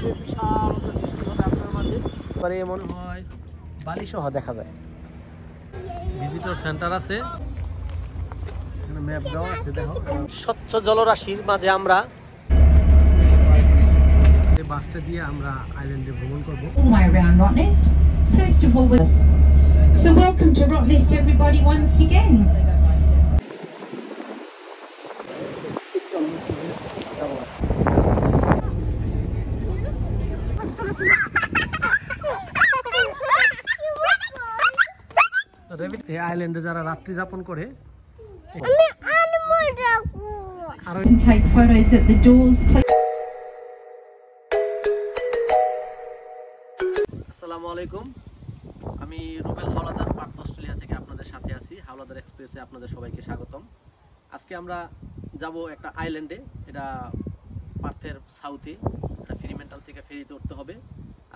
হবে, বিশালতা সৃষ্টি হবে আপনার মাঝে। এবারে মনে হয় বালি সহ দেখা যায়। ভিজিটর সেন্টার আছে, এখানে ম্যাপ দেওয়া আছে, দেখো। স্বচ্ছ জলরাশির মাঝে আমরা এই বাসটা দিয়ে আমরা আইল্যান্ডে ভ্রমণ করব। All the way around Rottnest. First of all, so welcome to Rottnest, everybody, once again. এই আইল্যান্ডে যারা রাত্রি যাপন করে Take photos at the doors. আসসালামু আলাইকুম, আমি রুবেল হাওলাদার পার্থ অস্ট্রেলিয়া থেকে আপনাদের সাথে আছি। হাওলাদার এক্সপ্রেসে আপনাদের সবাইকে স্বাগতম। আজকে আমরা যাব একটা আইল্যান্ডে, এটা পার্থের সাউথে, এটা ফ্রিমেন্টাল থেকে ফেরিতে উঠতে হবে।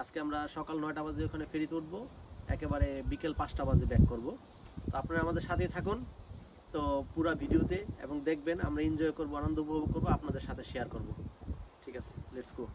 আজকে আমরা সকাল 9টা বাজে ওখানে ফেরিতে উঠবো, একেবারে বিকেল 5টা বাজে ব্যাক করব। তো আপনারা আমাদের সাথেই থাকুন তো পুরো ভিডিওতে, এবং দেখবেন আমরা এনজয় করব, আনন্দ উপভোগ করব, আপনাদের সাথে শেয়ার করব। ঠিক আছে, লেটস গো।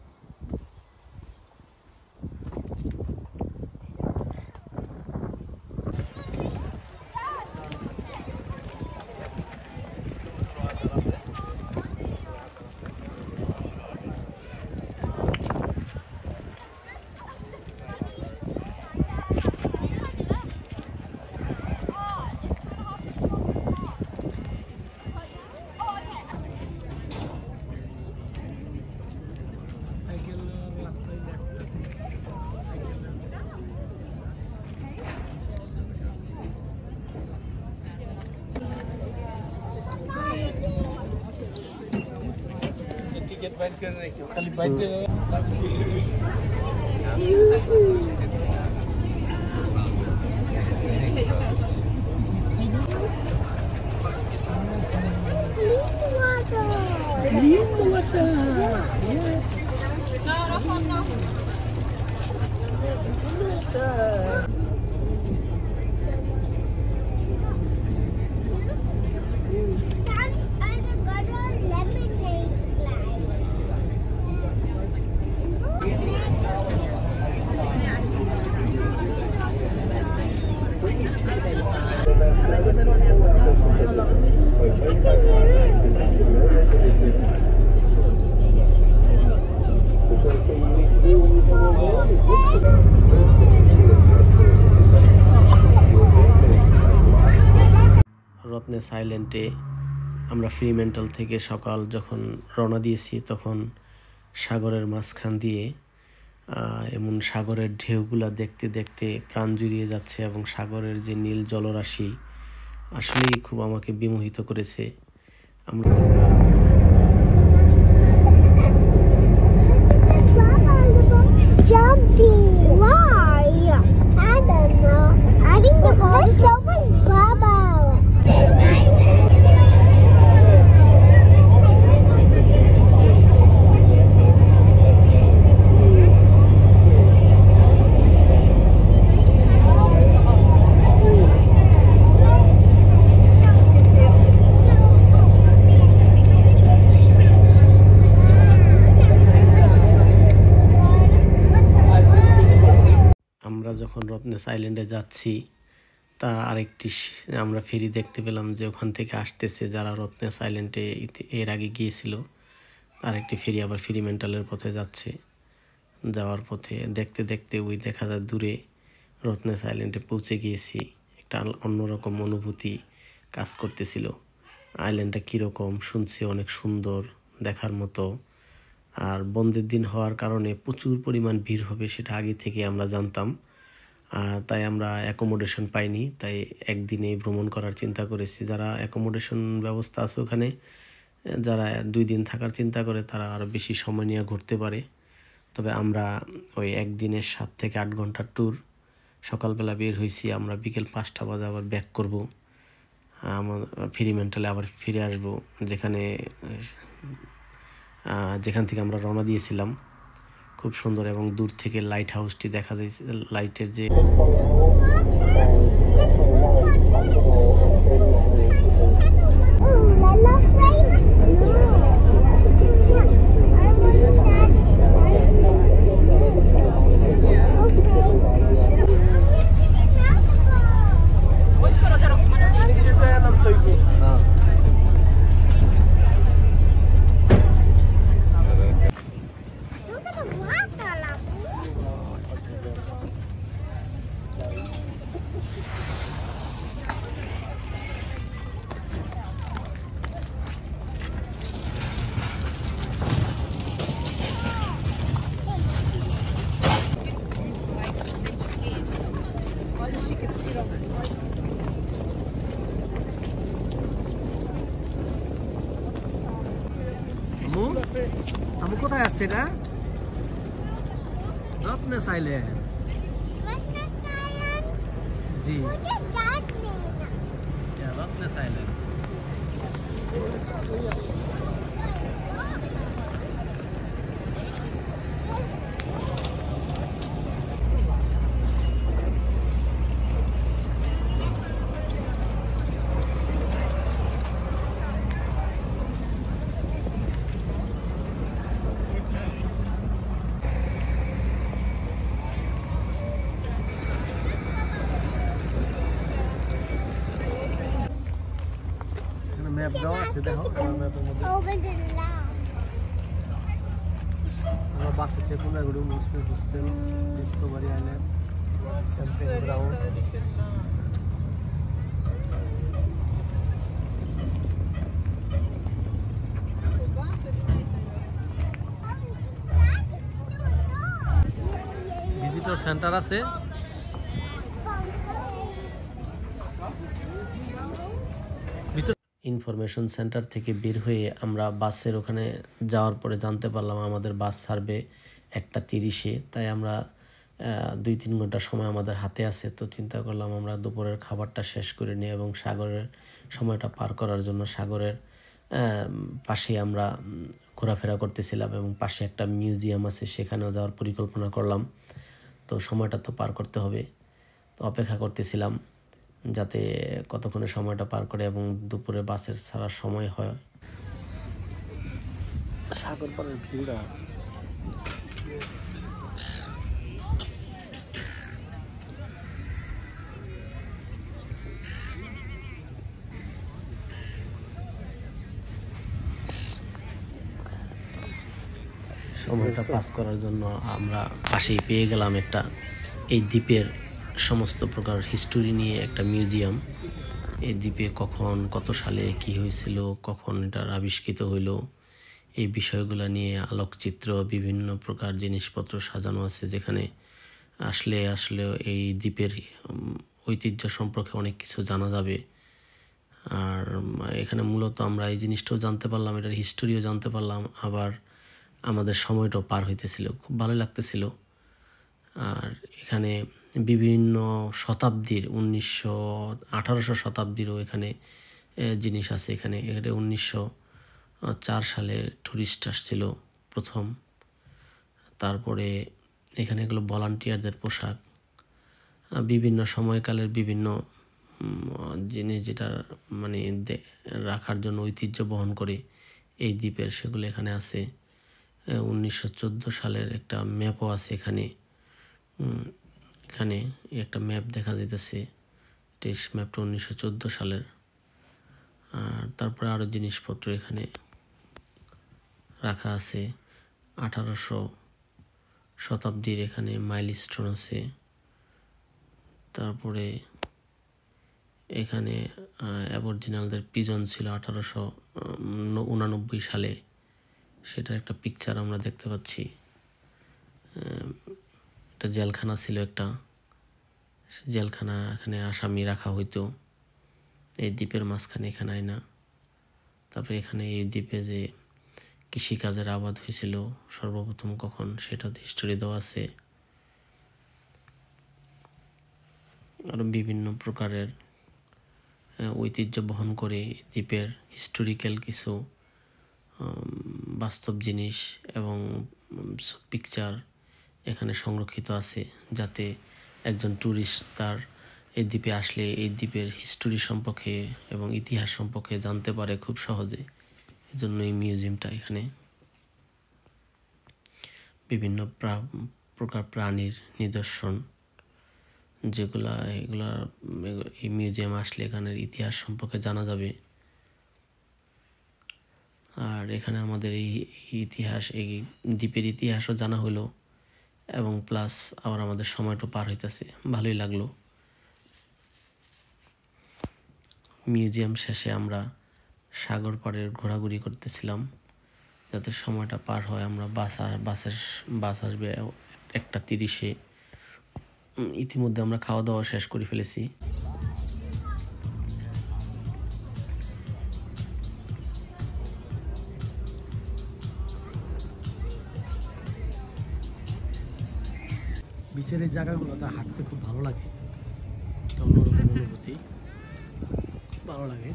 खाली बाइक রত্নেস্ট আইল্যান্ডে আমরা ফ্রিমেন্টাল থেকে সকাল যখন রওনা দিয়েছি, তখন সাগরের মাঝখান দিয়ে এমন সাগরের ঢেউগুলা দেখতে দেখতে প্রাণ জুড়িয়ে যাচ্ছে, এবং সাগরের যে নীল জলরাশি আসলেই খুব আমাকে বিমোহিত করেছে। আমরা যখন রত্নেস্ট আইল্যান্ডে যাচ্ছি, তার আরেকটি আমরা ফেরি দেখতে পেলাম যে ওখান থেকে আসতেছে, যারা রত্নেস্ট আইল্যান্ডে এর আগে গিয়েছিল, আরেকটি ফেরি আবার ফ্রিমেন্টালের পথে যাচ্ছে। যাওয়ার পথে দেখতে দেখতে ওই দেখা যায় দূরে রত্নেস্ট আইল্যান্ডে পৌঁছে গিয়েছি। একটা অন্যরকম অনুভূতি কাজ করতেছিল। আইল্যান্ডটা কীরকম শুনছি, অনেক সুন্দর, দেখার মতো। আর বন্ধের দিন হওয়ার কারণে প্রচুর পরিমাণ ভিড় হবে সেটা আগে থেকে আমরা জানতাম, তাই আমরা অ্যাকোমোডেশন পাইনি, তাই একদিনে ভ্রমণ করার চিন্তা করেছি। যারা অ্যাকোমোডেশন ব্যবস্থা আছে ওখানে, যারা 2 দিন থাকার চিন্তা করে, তারা আরও বেশি সময় নিয়ে ঘুরতে পারে। তবে আমরা ওই একদিনের 7 থেকে 8 ঘন্টার ট্যুর, সকালবেলা বের হয়েছি, আমরা বিকেল 5টা বাজে আবার ব্যাক করব। আমার ফ্রিমেন্টালে আবার ফিরে আসব, যেখান থেকে আমরা রওনা দিয়েছিলাম। খুব সুন্দর, এবং দূর থেকে লাইট হাউসটি দেখা যায়, লাইটের যে হচ্ছে এটা? Rottnest Island. জি, রত্নেস আইল্যান্ড। ম্যাপ দেওয়া আছে, দেখো ম্যাপের মধ্যে আমরা বাসে থেকে কোনাগুড়ি Muslim hostel, discovery island, camping ground. Visitor centre আছে। ইনফরমেশন সেন্টার থেকে বের হয়ে আমরা বাসের ওখানে যাওয়ার পরে জানতে পারলাম আমাদের বাস ছাড়বে 1:30-এ। তাই আমরা 2-3 ঘন্টা সময় আমাদের হাতে আছে। তো চিন্তা করলাম আমরা দুপুরের খাবারটা শেষ করে নিই এবং সাগরের সময়টা পার করার জন্য সাগরের পাশে আমরা ঘোরাফেরা করতেছিলাম এবং পাশে একটা মিউজিয়াম আছে, সেখানেও যাওয়ার পরিকল্পনা করলাম। তো সময়টা তো পার করতে হবে, তো অপেক্ষা করতেছিলাম যাতে কতক্ষণে সময়টা পার করে এবং দুপুরে বাসের ছাড়ার সময় হয়। সাগর পাড়ের ভিড়া সময়টা পাস করার জন্য আমরা পাশেই পেয়ে গেলাম একটা এই দ্বীপের সমস্ত প্রকার হিস্টোরি নিয়ে একটা মিউজিয়াম। এই দ্বীপে কখন কত সালে কি হয়েছিল, কখন এটার আবিষ্কৃত হইল, এই বিষয়গুলো নিয়ে আলোকচিত্র বিভিন্ন প্রকার জিনিসপত্র সাজানো আছে, যেখানে আসলে এই দ্বীপের ঐতিহ্য সম্পর্কে অনেক কিছু জানা যাবে। আর এখানে মূলত আমরা এই জিনিসটাও জানতে পারলাম, এটার হিস্টোরিও জানতে পারলাম, আবার আমাদের সময়টাও পার হইতেছিল, খুব ভালো লাগতেছিল। আর এখানে বিভিন্ন শতাব্দীর 1800 শতাব্দীরও এখানে জিনিস আছে। এখানে 1904 সালে টুরিস্ট আসছিল প্রথম। তারপরে এখানে এগুলো ভলান্টিয়ারদের পোশাক, বিভিন্ন সময়কালের বিভিন্ন জিনিস যেটা মানে রাখার জন্য ঐতিহ্য বহন করে এই দ্বীপের, সেগুলো এখানে আছে। 1914 সালের একটা ম্যাপও আছে এখানে। এখানে একটা ম্যাপ দেখা যাইতেছে, ম্যাপটা 1914 সালের। আর তারপরে আরও জিনিসপত্র এখানে রাখা আছে। 1800 শতাব্দীর এখানে মাইলস্টোন আছে। তারপরে এখানে অ্যাবরিজিনালদের পিজন ছিল 1889 সালে, সেটার একটা পিকচার আমরা দেখতে পাচ্ছি। একটা জেলখানা ছিল, একটা জেলখানা, এখানে আসামি রাখা হইতো এই দ্বীপের মাঝখানে, এখানে আয় না। তারপরে এখানে এই দ্বীপে যে কৃষিকাজের আবাদ হয়েছিল সর্বপ্রথম কখন, সেটা হিস্টোরি দেওয়া আছে। আরও বিভিন্ন প্রকারের ঐতিহ্য বহন করে দ্বীপের হিস্টোরিক্যাল কিছু বাস্তব জিনিস এবং পিকচার এখানে সংরক্ষিত আছে, যাতে একজন ট্যুরিস্ট তার এই দ্বীপে আসলে এই দ্বীপের হিস্টোরি সম্পর্কে এবং ইতিহাস সম্পর্কে জানতে পারে খুব সহজে। এই জন্য এই মিউজিয়ামটা এখানে বিভিন্ন প্রকার প্রাণীর নিদর্শন, এগুলা এই মিউজিয়াম আসলে এখানের ইতিহাস সম্পর্কে জানা যাবে। আর এখানে আমাদের এই ইতিহাস, এই দ্বীপের ইতিহাসও জানা হলো এবং প্লাস আবার আমাদের সময়টা পার হইতেছে, ভালোই লাগলো। মিউজিয়াম শেষে আমরা সাগর পাড়ের ঘোরাঘুরি করতেছিলাম যাতে সময়টা পার হয়। আমরা বাস আসবে 1:30-এ। ইতিমধ্যে আমরা খাওয়া দাওয়া শেষ করে ফেলেছি। বিচের এই জায়গাগুলোতে হাঁটতে খুব ভালো লাগে, একটা অন্যরকম অনুভূতি, ভালো লাগে।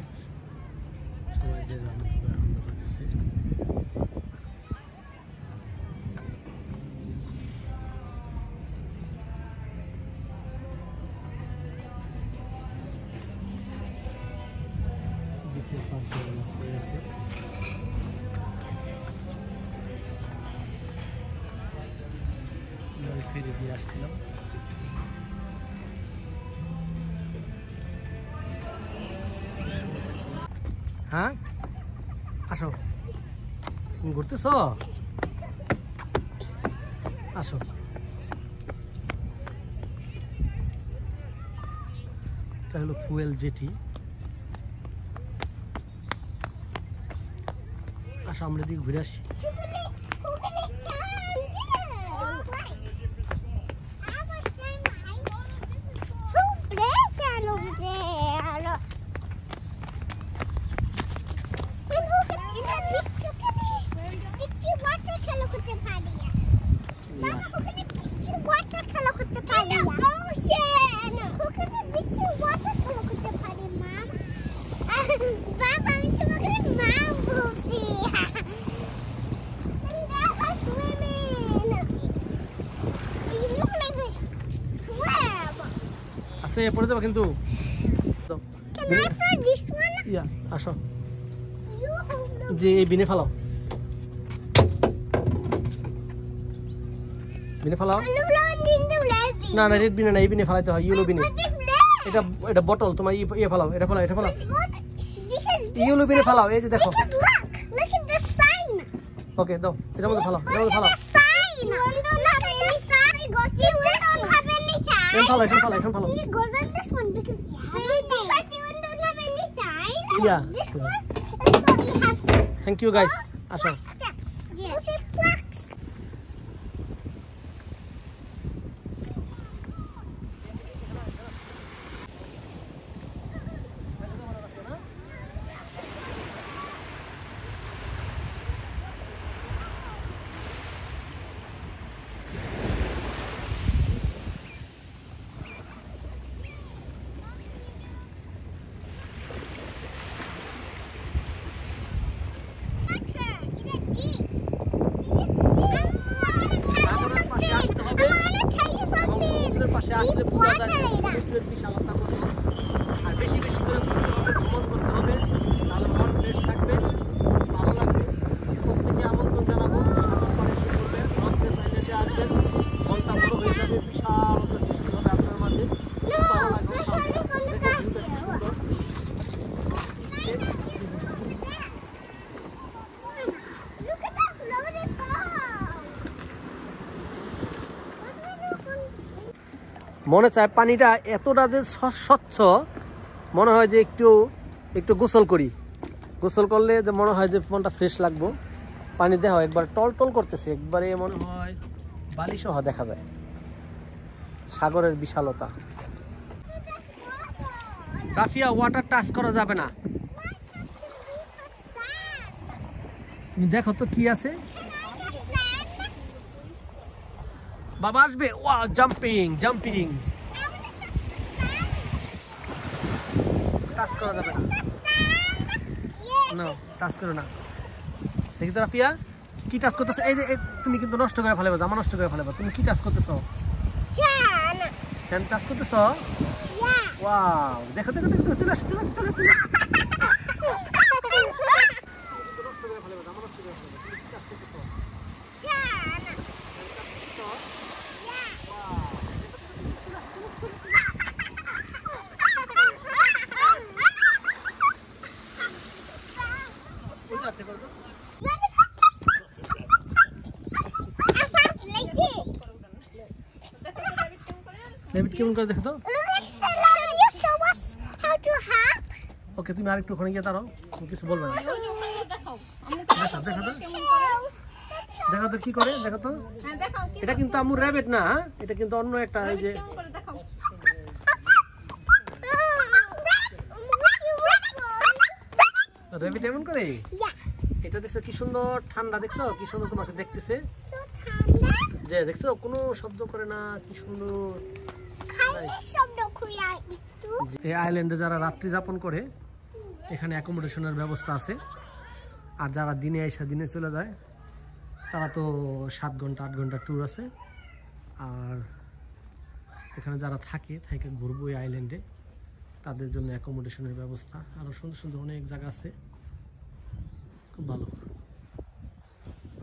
সবাই যে যার মতো করে আনন্দ করতেছে। বিচের পাশ হয়ে গেছে। ফিরে দিয়ে আসছিলাম। হ্যাঁ আসো, তুমি ঘুরতেছ? আসো। এটা হলো ফুয়েল জেটি। আসো আমরা এদিকে ঘুরে আসি। আস্তে পড়ে যাবে কিন্তু। আসো যে এই বিনে ফেলাও, বিনে ফেলাও। না না রেড বিনে না, এই বিনে ফেলাইতে হয়, ইয়েলো বিনে। এটা এটা বটল, তোমার ইয়ে ফেলাও, এটা ফেলাও, এটা ফেলাও, ইয়েলো বিনে ফেলাও। এই যে দেখো, ওকে দাও, এটার মধ্যে ফেলাও, এটার মধ্যে ফেলাও। এখন ফেলাও, এখন ফেলাও, এখন ফেলাও। Yeah. Thank you guys. আসো। পাশে আসলে বোঝা যায় সমুদ্রের বিশালতা কত। আর বেশি বেশি করে ভ্রমণ করতে হবে, তাহলে মন ফ্রেশ থাকবে, ভালো লাগবে। প্রত্যেকে আমন্ত্রণ জানাবো, রত্নেস্ট আইল্যান্ডে আসবেন, মনটা বড় হয়ে যাবে, বিশালতার সৃষ্টি হবে আপনার মাঝে, ভালো লাগবে। মনে চায় পানিটা এতটা যে স্বচ্ছ, মনে হয় যে একটু একটু গোসল করি। গোসল করলে যে মনে হয় যে মনটা ফ্রেশ লাগবো। পানি দেখো একবার টল টল করতেছে, একবারে মনে হয় বালি সহ দেখা যায় সাগরের বিশালতা। রাফিয়া, ওয়াটার টাচ করা যাবে না। তুমি দেখো তো কি আছে। বাবা আসবে। Wow, jumping jumping. টাচ করা যাবে না, টাচ করো না। দেখি তো রাফিয়া কি টাচ করতেছো। এই যে তুমি কিন্তু নষ্ট করে ফেলেবা, জামা নষ্ট করে ফেলেবা। তুমি কি টাচ করতেছো? স্যান্ড টাচ করতেছো? ওয়াও, দেখো দেখো দেখো, চলে আসো চলে আসো চলে আসো। কেমন করে দেখো তো। ওকে, তুমি আরেকটু ওখানে গিয়ে দাঁড়াও, কিছু বলবে না। দেখো দেখো তো, দেখো তো কি করে, দেখো তো। এটা কিন্তু আম্মুর র‍্যাবিট না, এটা কিন্তু অন্য একটা। এই যে র‍্যাবিট এমন করে, এটা দেখছো কি সুন্দর ঠান্ডা, দেখছো কি সুন্দর তোমাকে দেখতেছে। যে দেখছো কোনো শব্দ করে না, কি সুন্দর এই আইল্যান্ডে যারা রাত্রি যাপন করে এখানে অ্যাকোমোডেশনের ব্যবস্থা আছে। আর যারা দিনে এসে দিনে চলে যায় তারা তো 7 ঘন্টা 8 ঘন্টা ট্যুর আছে। আর এখানে যারা থাকে ঘুরবো এই আইল্যান্ডে তাদের জন্য অ্যাকোমোডেশনের ব্যবস্থা, আরও সুন্দর সুন্দর অনেক জায়গা আছে, খুব ভালো,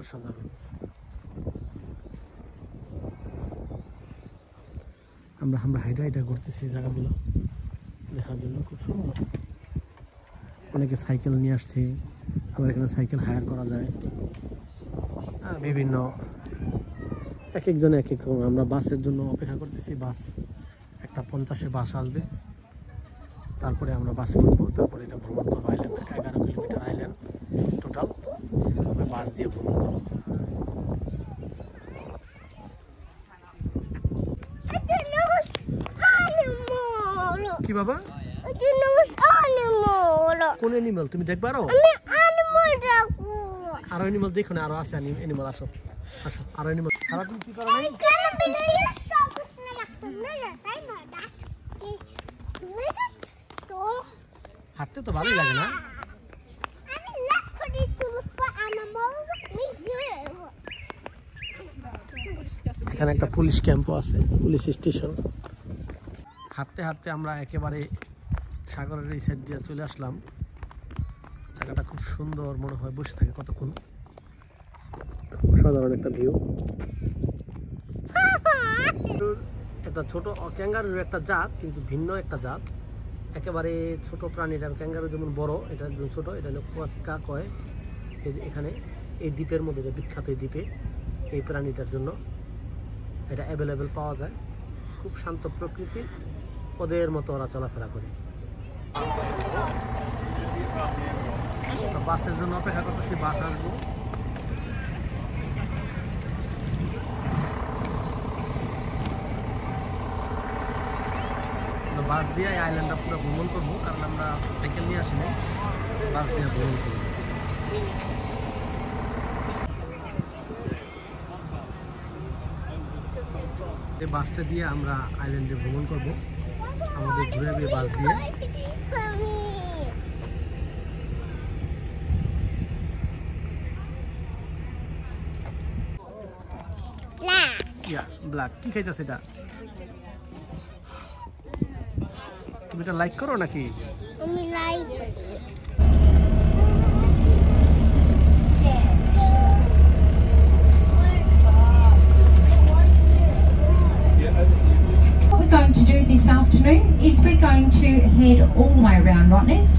অসাধারণ। আমরা হাইটা ঘুরতেছি জায়গাগুলো দেখার জন্য, খুব সুন্দর। অনেকে সাইকেল নিয়ে আসছে, আবার এখানে সাইকেল হায়ার করা যায়, বিভিন্ন এক একজনে এক এক রকম। আমরা বাসের জন্য অপেক্ষা করতেছি, বাস একটা 50-এ বাস আসবে, তারপরে আমরা বাসে উঠবো, তারপরে এটা ভ্রমণ করবো। আইল্যান্ড 11 কিলোমিটার আইল্যান্ড টোটাল, ওই বাস দিয়ে ভ্রমণ করবো। কি বাবা? কোন অ্যানিমাল তুমি দেখবা? আরো অ্যানিমাল দেখো না, আরো আছে অ্যানিমাল। আসো আসো, আরো অ্যানিমাল। সারা তুমি কি করো? হাঁটতে তো ভালোই লাগে না? এখানে একটা পুলিশ ক্যাম্পও আছে, পুলিশ স্টেশন। হাঁটতে হাঁটতে আমরা একেবারে সাগরের এই সাইড দিয়ে চলে আসলাম। জায়গাটা খুব সুন্দর, মনে হয় বসে থাকে কতক্ষণ। অসাধারণ একটা ভিউ। একটা ছোট ক্যাঙ্গারুর একটা জাত, কিন্তু ভিন্ন একটা জাত, একেবারে ছোট প্রাণীটা। ক্যাঙ্গারু যেমন বড়, এটা একদম ছোট। এটা হলো কুয়াক্কা কয়। এখানে এই দ্বীপের মধ্যে, বিখ্যাত এই দ্বীপে এই প্রাণীটার জন্য এটা অ্যাভেলেবেল পাওয়া যায়। খুব শান্ত প্রকৃতির, ওদের মতো ওরা চলাফেরা করে। বাসের জন্য অপেক্ষা করতেছি, বাস আসবো। বাস দিয়ে এই আইল্যান্ডটা পুরো ভ্রমণ করবো, কারণ আমরা সাইকেল নিয়ে আসিনি, বাস দিয়ে ভ্রমণ করবো। এই বাসটা দিয়ে আমরা আইল্যান্ডে ভ্রমণ করবো, আমাদের ঘুরে বাস দিয়ে। ব্ল্যাক কি খাইতেছে এটা? তুমি এটা লাইক করো নাকি? আমি like. What we're going to do this afternoon is we're going to head all the way around Rottnest.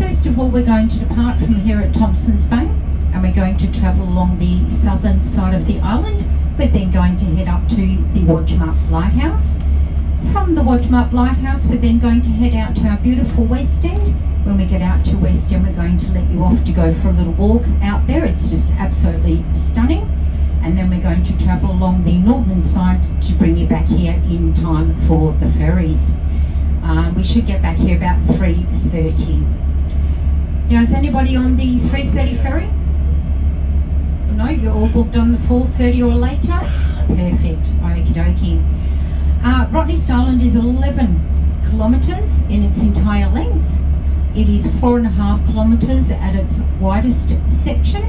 First of all, we're going to depart from here at Thompson's Bay, and we're going to travel along the southern side of the island. We're then going to head up to the Rottnest Lighthouse. From the Rottnest Lighthouse, we're then going to head out to our beautiful West End. When we get out to West End, we're going to let you off to go for a little walk out there. It's just absolutely stunning. And then we're going to travel along the northern side to bring you back here in time for the ferries. We should get back here about 3:30. Now, is anybody on the 3:30 ferry? No, you're all booked on the 4:30 or later? Perfect. Okie dokie. Rottnest Island is 11 kilometres in its entire length. It is 4.5 kilometres at its widest section,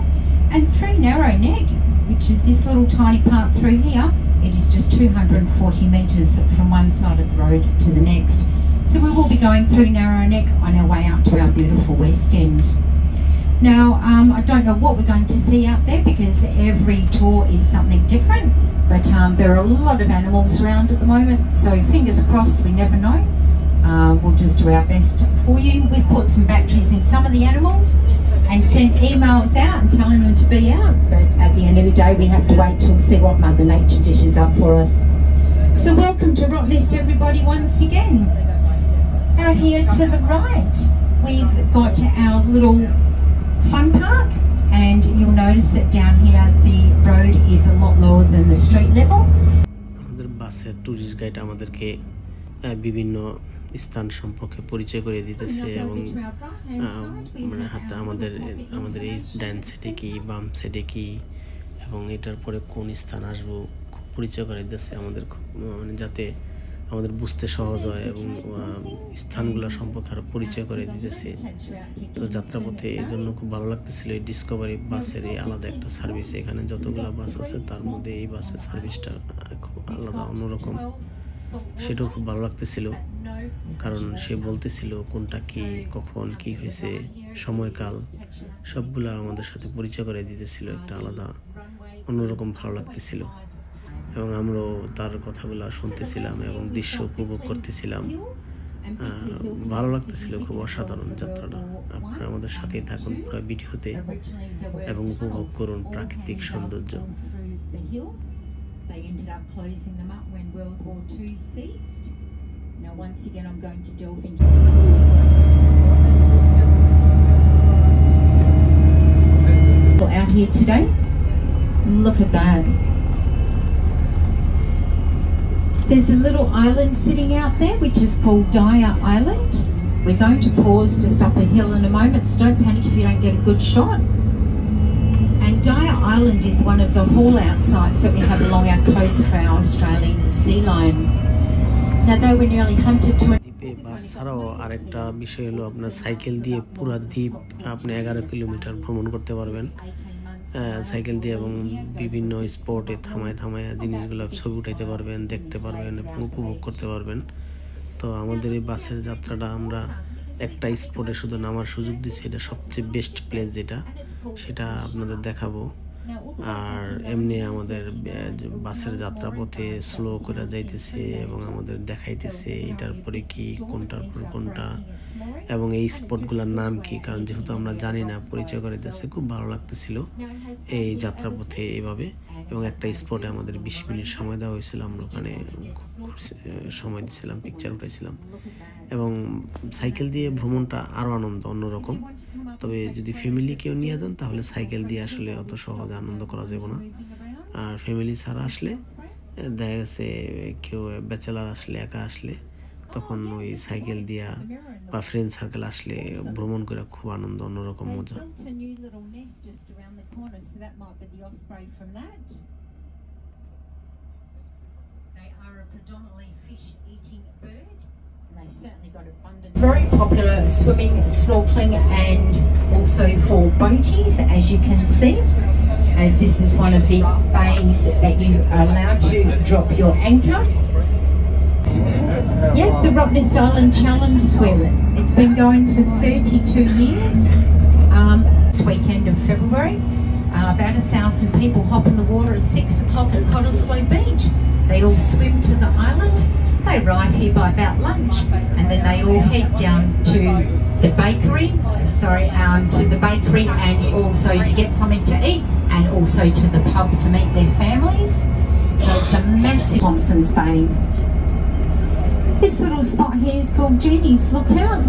and through Narrow Neck, which is this little tiny part through here, it is just 240 metres from one side of the road to the next. So we will be going through Narrow Neck on our way out to our beautiful West End. Now, I don't know what we're going to see out there because every tour is something different, but there are a lot of animals around at the moment, so fingers crossed, we never know. We'll just do our best for you. We've put some batteries in some of the animals and sent emails out and telling them to be out, but at the end of the day we have to wait till see what Mother Nature dishes up for us. So welcome to Rottnest everybody once again. Out here to the right we've got our little fun park, and you'll notice that down here the road is a lot lower than the street level. আমাদের বাসের tourist guide আমাদেরকে বিভিন্ন স্থান সম্পর্কে পরিচয় করে দিতেছে, এবং মানে হাতে আমাদের এই ডান সাইডে কি, বাম সাইডে কি, এবং এটার পরে কোন স্থান আসবো, খুব পরিচয় করে দিতেছে আমাদের, মানে যাতে আমাদের বুঝতে সহজ হয় এবং স্থানগুলো সম্পর্কে আরও পরিচয় করে দিতেছে। তো যাত্রাপথে এই জন্য খুব ভালো লাগতেছিল এই ডিসকভারি বাসের এই আলাদা একটা সার্ভিস। এখানে যতগুলো বাস আছে তার মধ্যে এই বাসের সার্ভিসটা খুব আলাদা, অন্যরকম। সেটাও খুব ভালো লাগতেছিল, কারণ সে বলতেছিল কোনটা কি, কখন কি হয়েছে, সময়কাল সবগুলো আমাদের সাথে পরিচয় করে দিতেছিল। একটা আলাদা অন্যরকম ভালো লাগতেছিল এবং আমরাও তার কথাগুলো শুনতেছিলাম এবং দৃশ্য উপভোগ করতেছিলাম। ভালো লাগতেছিল, খুব অসাধারণ যাত্রাটা। আপনারা আমাদের সাথেই থাকুন পুরো ভিডিওতে এবং উপভোগ করুন প্রাকৃতিক সৌন্দর্য। They ended up closing them up when World War II ceased. Now once again I'm going to delve into out here today. Look at that. There's a little island sitting out there which is called Dyer Island. We're going to pause just up the hill in a moment, so don't panic if you don't get a good shot. And Dyer Island is one of the haul-out sites that we have along our coast for our Australian sea lion. Now they were nearly hunted to... দ্বীপে বাস ছাড়াও আরেকটা বিষয় হলো আপনার cycle দিয়ে পুরো দ্বীপ আপনি 11 কিলোমিটার ভ্রমণ করতে পারবেন সাইকেল দিয়ে, এবং বিভিন্ন স্পটে থামায় জিনিসগুলো ছবি উঠাইতে পারবেন, দেখতে পারবেন এবং উপভোগ করতে পারবেন। তো আমাদের এই বাসের যাত্রাটা আমরা একটা স্পটে শুধু নামার সুযোগ দিচ্ছি, এটা সবচেয়ে বেস্ট প্লেস যেটা, সেটা আপনাদের দেখাবো। আর এমনি আমাদের বাসের যাত্রাপথে স্লো করে যাইতেছে এবং আমাদের দেখাইতেছে এটার পরে কি, কোনটার পর কোনটা এবং এই স্পটগুলোর নাম কি, কারণ যেহেতু আমরা জানি না পরিচয় করে দিতেছে। খুব ভালো লাগতেছিল এই যাত্রাপথে এইভাবে। এবং একটা স্পটে আমাদের 20 মিনিট সময় দেওয়া হয়েছিল, আমরা ওখানে সময় দিয়েছিলাম, পিকচার উঠাইছিলাম। এবং সাইকেল দিয়ে ভ্রমণটা আরও আনন্দ অন্যরকম। তবে যদি ফ্যামিলি কেউ নিয়ে যান তাহলে সাইকেল দিয়ে আসলে অত সহজে আনন্দ করা যাবে না। আর ফ্যামিলি ছাড়া আসলে দেখা গেছে কেউ ব্যাচেলার আসলে, একা আসলে, তখন ওই সাইকেল দিয়া বা ফ্রেন্ড সার্কেল আসলে ভ্রমণ করে খুব আনন্দ, অন্যরকম মজা। Very popular swimming, snorkeling and also for boaties, as you can see, as this is one of the bays that you are allowed to drop your anchor. Yeah, the Rottnest Island Challenge Swim. It's been going for 32 years. This weekend of February, about 1,000 people hop in the water at 6 o'clock at Cottesloe Beach. They all swim to the island. They arrive here by about lunch, and then they all head down to the bakery, and also to get something to eat, and also to the pub to meet their families. So it's a massive Thompson's Bay. This little spot here is called Jeannie's Lookout.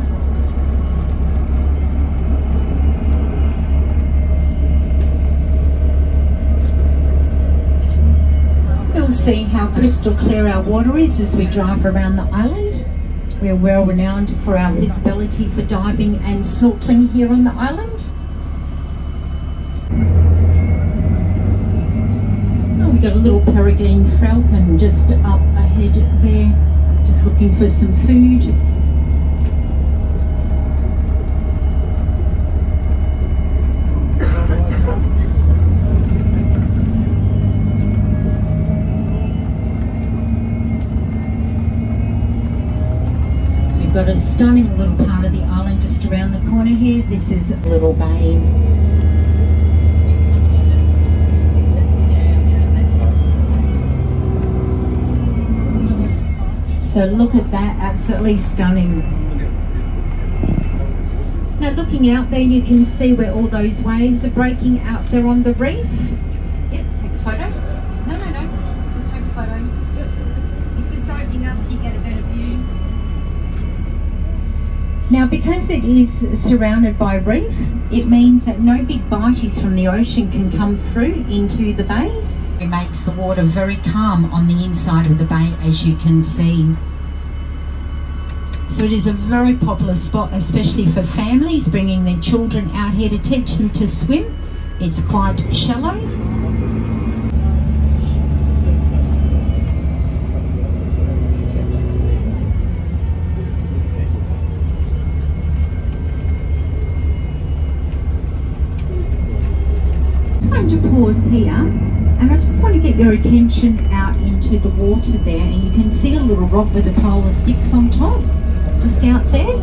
You'll see how crystal clear our water is as we drive around the island. We are well renowned for our visibility for diving and snorkeling here on the island. Oh, we got a little peregrine falcon just up ahead there, just looking for some food. Got a stunning little part of the island just around the corner here. This is a little bay. So look at that, absolutely stunning. Now looking out there, you can see where all those waves are breaking out there on the reef. Yep, take a photo. No, just take a photo. It's just opening up so you get a better view. Now, because it is surrounded by reef, it means that no big bites from the ocean can come through into the bays. It makes the water very calm on the inside of the bay, as you can see. So it is a very popular spot, especially for families bringing their children out here to teach them to swim. It's quite shallow. to get your attention out into the water there, and you can see a little rock with the polar sticks on top, just out there.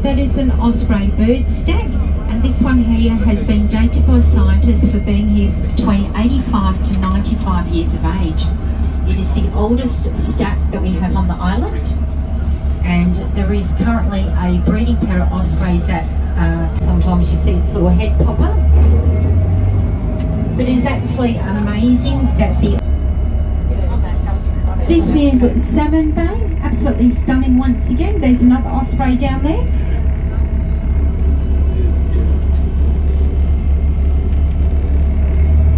That is an osprey bird stack, and this one here has been dated by scientists for being here between 85 to 95 years of age. It is the oldest stack that we have on the island, and there is currently a breeding pair of ospreys that sometimes you see its little head pop up. But it is actually amazing that this is Salmon Bay, absolutely stunning once again. There's another osprey down there.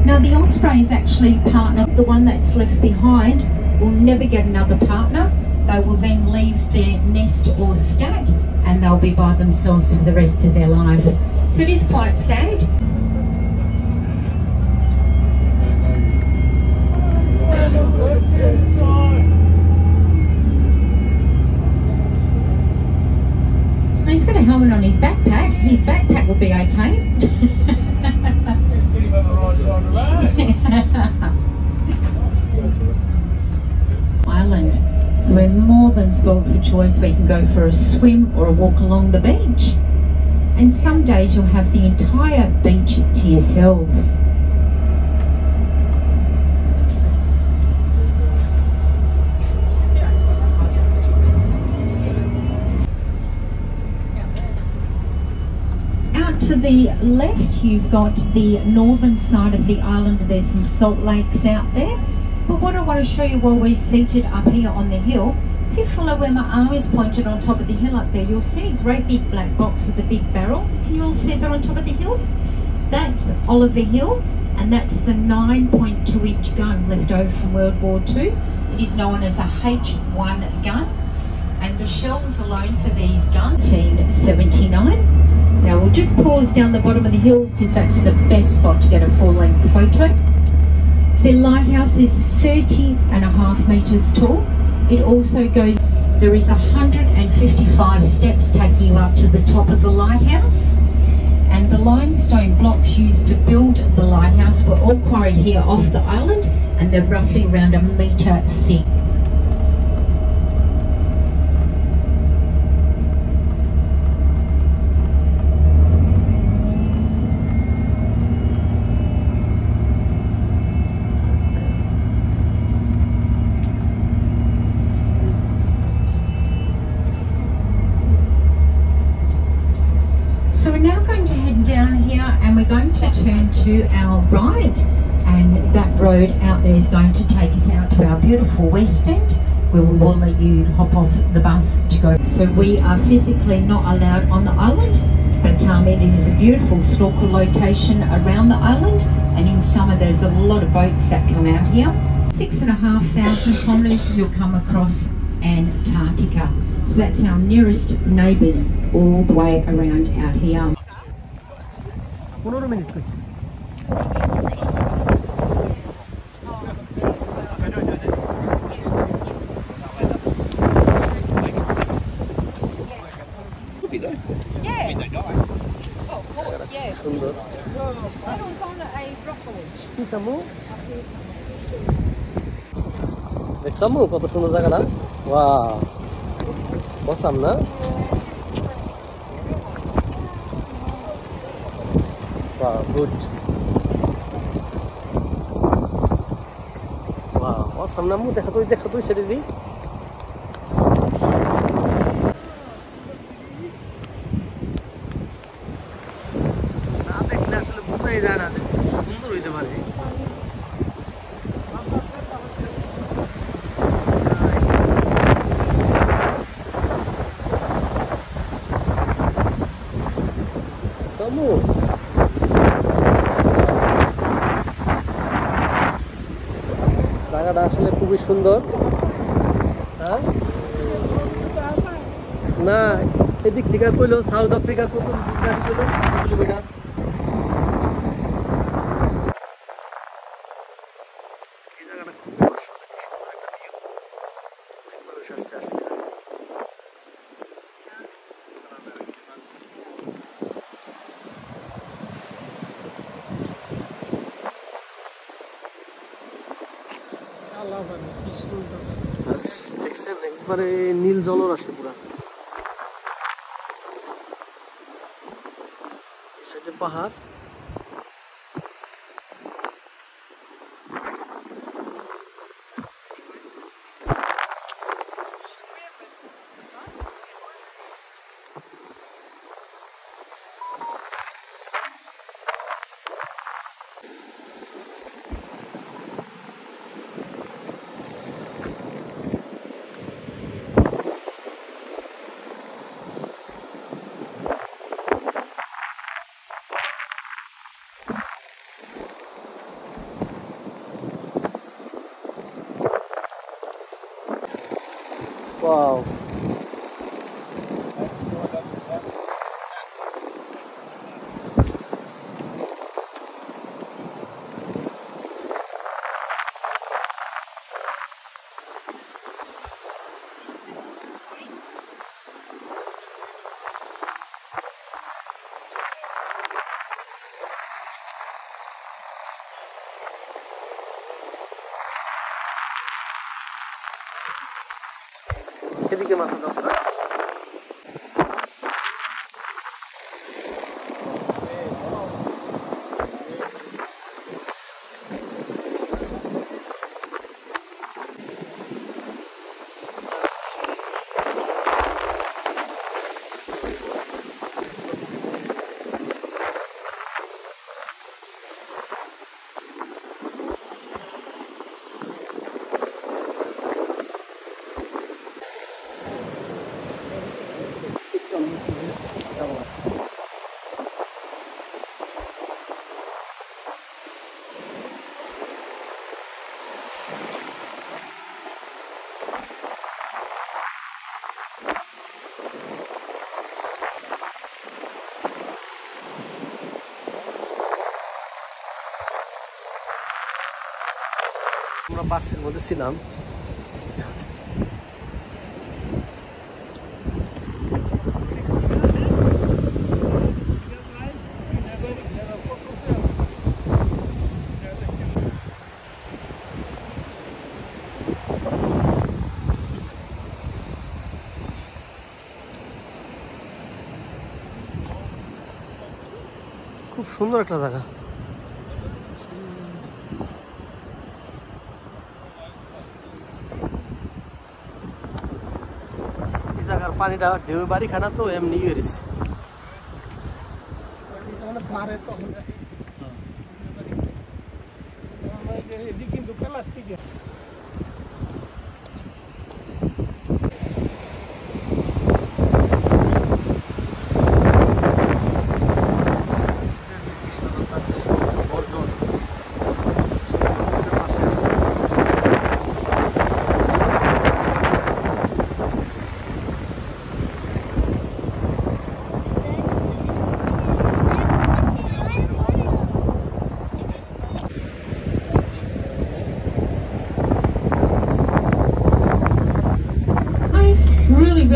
Now the osprey is actually partner. The one that's left behind will never get another partner. They will then leave their nest or stack and they'll be by themselves for the rest of their life. So it is quite sad. He's got a helmet on his backpack. His backpack will be okay. Island. So we're more than spoiled for choice. We can go for a swim or a walk along the beach. And some days you'll have the entire beach to yourselves. To the left, you've got the northern side of the island. There's some salt lakes out there. But what I want to show you while we're seated up here on the hill, if you follow where my arm is pointed on top of the hill up there, you'll see a great big black box with a big barrel. Can you all see that on top of the hill? That's Oliver Hill, and that's the 9.2-inch gun left over from World War II. It is known as a H1 gun, and the shells alone for these guns, 1979. Now we'll just pause down the bottom of the hill because that's the best spot to get a full-length photo. The lighthouse is 30.5 metres tall. It also goes, there is 155 steps taking you up to the top of the lighthouse. And the limestone blocks used to build the lighthouse were all quarried here off the island, and they're roughly around 1 metre thick. So we're now going to head down here and we're going to turn to our right, and that road out there is going to take us out to our beautiful West End, where we will let you hop off the bus to go. So we are physically not allowed on the island, but it is a beautiful snorkel location around the island, and in summer there's a lot of boats that come out here. 6,500 kilometres you'll come across Antarctica. So that's our nearest neighbours all the way around out here. 15 minutes please. Yeah. Oh, of course, yeah. That was on a rock village. Samu? দেখছামু কত সুন্দর জায়গাটা wow বসাম না wow good wow বসাম না মু দেখা তুই সেটা দি না দেখলে আসলে বুঝাই যায় না যে সুন্দর হইতে পারে জায়গাটা আসলে খুবই সুন্দর হ্যাঁ না এদিক থেকে কইলো সাউথ আফ্রিকা কত দূর কইলো কিলোমিটার এই জায়গাটা খুবই সুন্দর একটা ভিউ মানুষ আসছে দেখছেন একবারে নীল জলরাশি পুরা। এই সাইডে পাহাড়, ওয়াও এদিকে মাথা দাও। আমরা বাসের মধ্যে ছিলাম, খুব সুন্দর একটা জায়গা। এই জায়গার পানিটা ঢেউ বাড়ি খানা তো এমনি গেছে।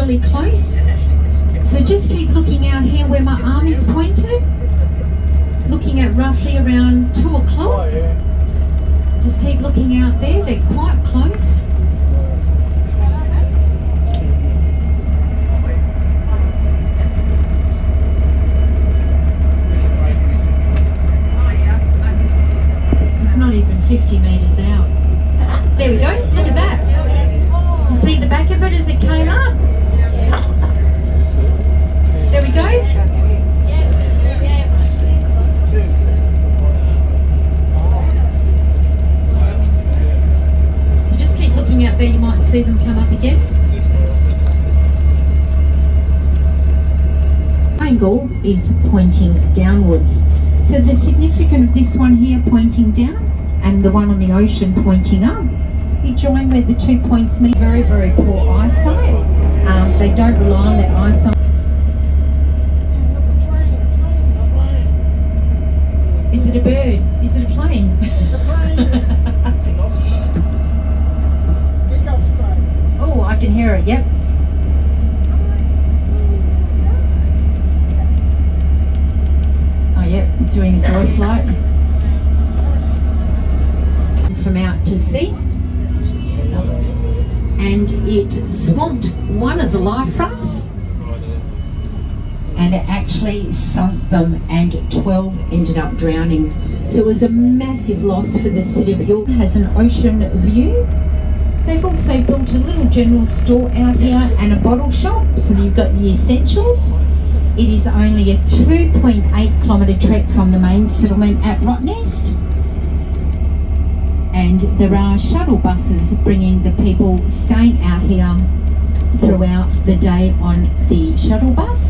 Really close, so just keep looking out here where my arm is pointed, looking at roughly around 2 o'clock. Just keep looking out there, they're quite close. It's not even 50 metres out. There we go, look at that. Did you see the back of it as it came up? There we go. So just keep looking out there, you might see them come up again. Angle is pointing downwards. So the significance of this one here pointing down and the one on the ocean pointing up, you join where the 2 points meet. Very, very poor eyesight. They don't rely on their eyesight. Is it a bird? Is it a plane? Oh, I can hear it, yep. Oh, yep, doing a joy flight. From out to sea. and it swamped one of the life rafts, and it actually sunk them, and 12 ended up drowning. So it was a massive loss for the city of York. It has an ocean view. They've also built a little general store out here and a bottle shop, so you've got the essentials. It is only a 2.8 kilometre trek from the main settlement at Rottnest, and there are shuttle buses bringing the people staying out here throughout the day on the shuttle bus.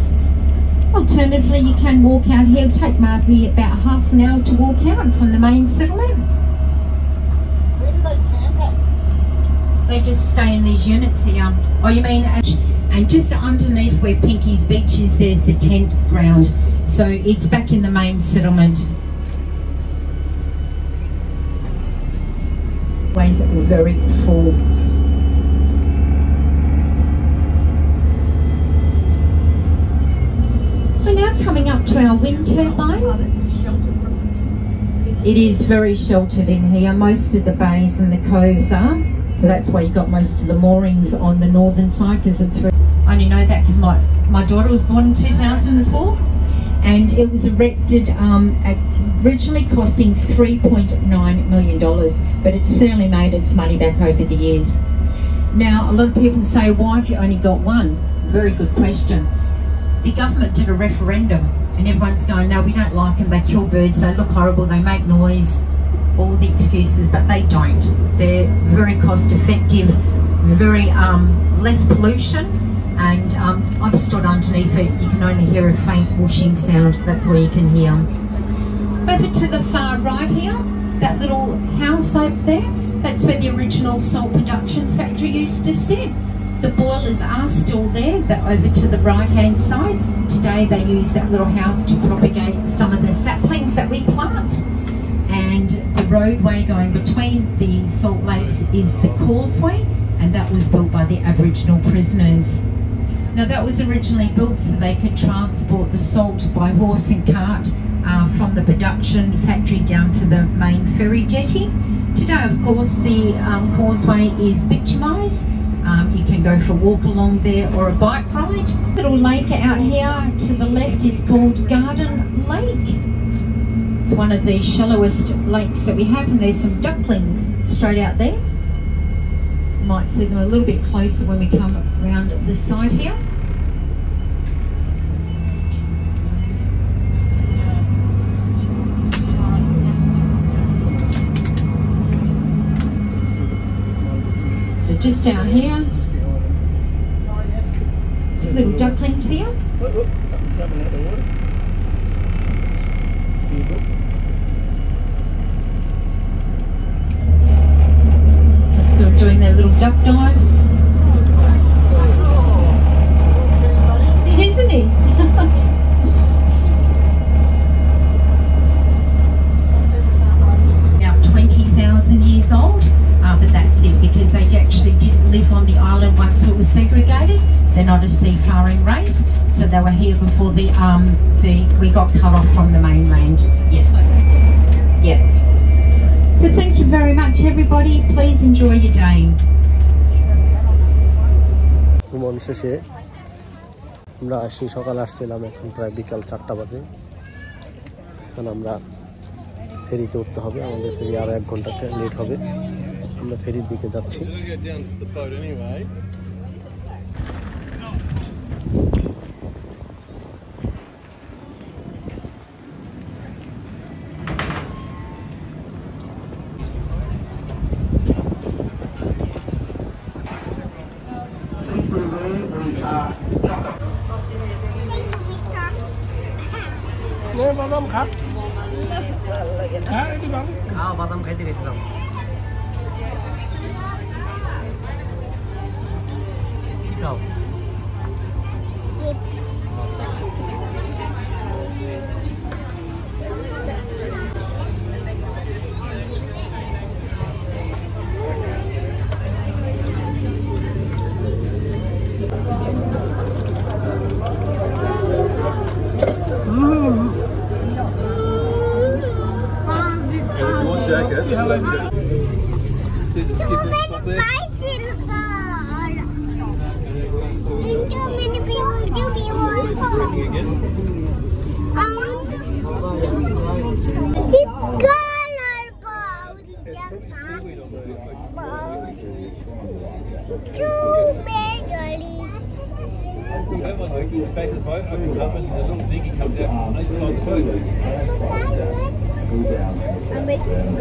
Alternatively, you can walk out here. It'll take maybe about half an hour to walk out from the main settlement. Where do they camp at? They just stay in these units here. Oh, you mean, and just underneath where Pinky's Beach is, there's the tent ground. So it's back in the main settlement. Always very full. We're now coming up to our wind turbine. It is very sheltered in here. Most of the bays and the coves are. So that's why you got most of the moorings on the northern side, because it's very... I only know that because my daughter was born in 2004, and it was erected originally costing $3.9 million, but it's certainly made its money back over the years. Now, a lot of people say, why have you only got one? Very good question. The government did a referendum, and everyone's going, no, we don't like them, they kill birds, they look horrible, they make noise, all the excuses, but they don't. They're very cost effective, very less pollution, and I've stood underneath it. You can only hear a faint whooshing sound. That's all you can hear. Over to the far right here, that little house over there, that's where the original salt production factory used to sit. The boilers are still there, but over to the right hand side. Today they use that little house to propagate some of the saplings that we plant. And the roadway going between the salt lakes is the causeway, and that was built by the Aboriginal prisoners. Now that was originally built so they could transport the salt by horse and cart from the production factory down to the main ferry jetty. Today, of course, the causeway is bitumised. You can go for a walk along there or a bike ride. Little lake out here to the left is called Garden Lake. It's one of the shallowest lakes that we have, and there's some ducklings straight out there. You might see them a little bit closer when we come around the side here. So just down here, little ducklings here. Just doing their little duck dives. Isn't he? Now 20,000 years old, but that's it, because they actually didn't live on the island once it was segregated. They're not a seafaring race, so they were here before we got cut off from the mainland. Yes. Yes. So thank you very much, everybody. Please enjoy your day. ভ্রমণ শেষে আমরা সেই সকালে আসছিলাম, এখন প্রায় বিকাল 4টা বাজে। এখন আমরা ফেরিতে উঠতে হবে, আমাদের ফেরি আরো 1 ঘন্টা লেট হবে। আমরা ফেরির দিকে যাচ্ছি। বাদাম খা, বাদাম খাইতে গেছিলাম। খাও। I'm making